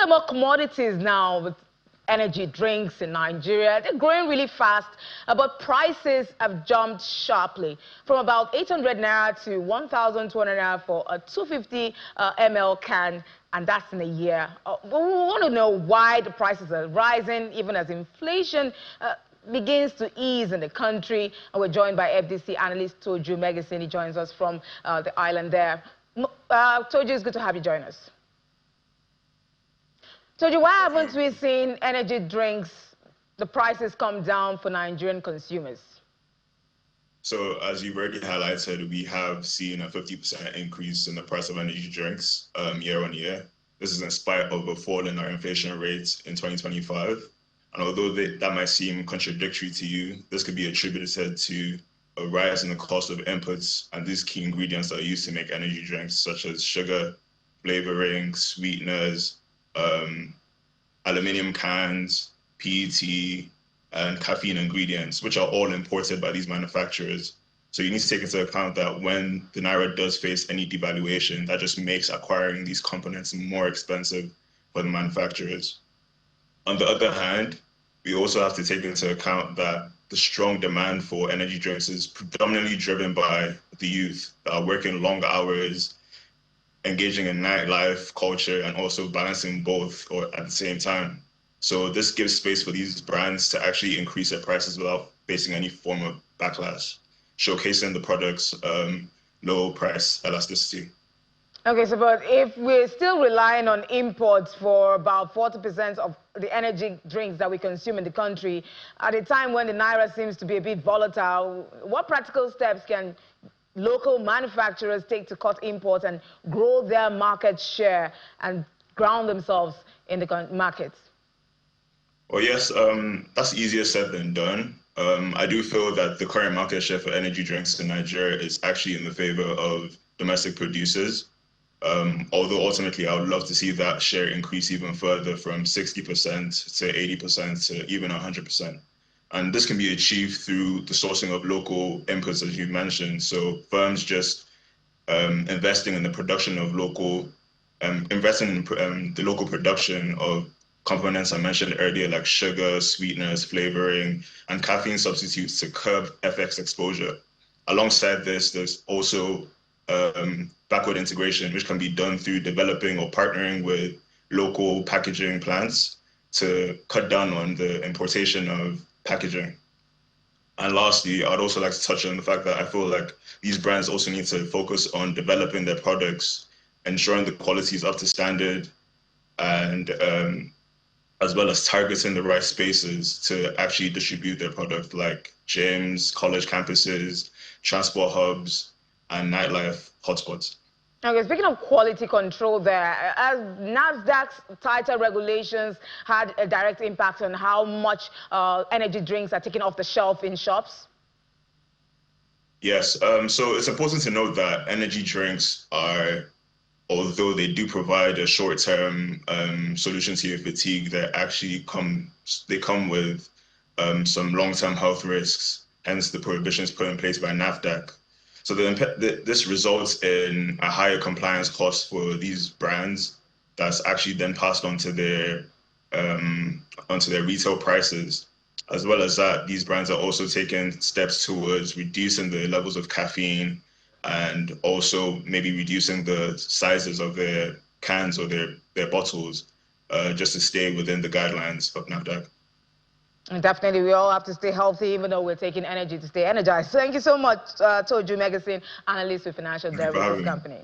at more commodities now with energy drinks in Nigeria. They're growing really fast, but prices have jumped sharply from about 800 naira to 1,200 naira for a 250 ml can, and that's in a year. But we want to know why the prices are rising, even as inflation begins to ease in the country. And we're joined by FDC Analyst Toju Meggison. He joins us from the island there. Toju, it's good to have you join us. Toju, why haven't we seen energy drinks, the prices come down for Nigerian consumers? So as you've already highlighted, we have seen a 50% increase in the price of energy drinks year on year. This is in spite of a fall in our inflation rate in 2025. And although that might seem contradictory to you, this could be attributed to a rise in the cost of inputs and these key ingredients that are used to make energy drinks, such as sugar, flavoring, sweeteners, aluminum cans, PET, and caffeine ingredients, which are all imported by these manufacturers. So you need to take into account that when the Naira does face any devaluation, that just makes acquiring these components more expensive for the manufacturers. On the other hand, we also have to take into account that the strong demand for energy drinks is predominantly driven by the youth that are working long hours, engaging in nightlife culture, and also balancing both or at the same time. So this gives space for these brands to actually increase their prices without facing any form of backlash, showcasing the product's low price elasticity. Okay, so but if we're still relying on imports for about 40% of the energy drinks that we consume in the country, at a time when the Naira seems to be a bit volatile, what practical steps can local manufacturers take to cut imports and grow their market share and ground themselves in the markets? Well, yes, that's easier said than done. I do feel that the current market share for energy drinks in Nigeria is actually in the favor of domestic producers. Although ultimately I would love to see that share increase even further from 60% to 80% to even 100%. And this can be achieved through the sourcing of local inputs, as you mentioned. So firms just investing in the production of local, investing in the local production of components I mentioned earlier, like sugar, sweeteners, flavoring, and caffeine substitutes to curb FX exposure. Alongside this, there's also backward integration, which can be done through developing or partnering with local packaging plants to cut down on the importation of packaging. And lastly, I'd also like to touch on the fact that I feel like these brands also need to focus on developing their products, ensuring the quality is up to standard, and as well as targeting the right spaces to actually distribute their product, like gyms, college campuses, transport hubs, and nightlife hotspots. Okay, speaking of quality control there, has NAFDAC's tighter regulations had a direct impact on how much energy drinks are taken off the shelf in shops? Yes, so it's important to note that energy drinks are, although they do provide a short-term solution to your fatigue, they come with some long-term health risks, hence the prohibitions put in place by NAFDAC. So this results in a higher compliance cost for these brands that's actually then passed on to their retail prices. As well as that, these brands are also taking steps towards reducing the levels of caffeine and also maybe reducing the sizes of their cans or their bottles just to stay within the guidelines of NAFDAC. And definitely, we all have to stay healthy, even though we're taking energy to stay energized. Thank you so much, Toju Meggison, analyst with Financial Derivatives Company.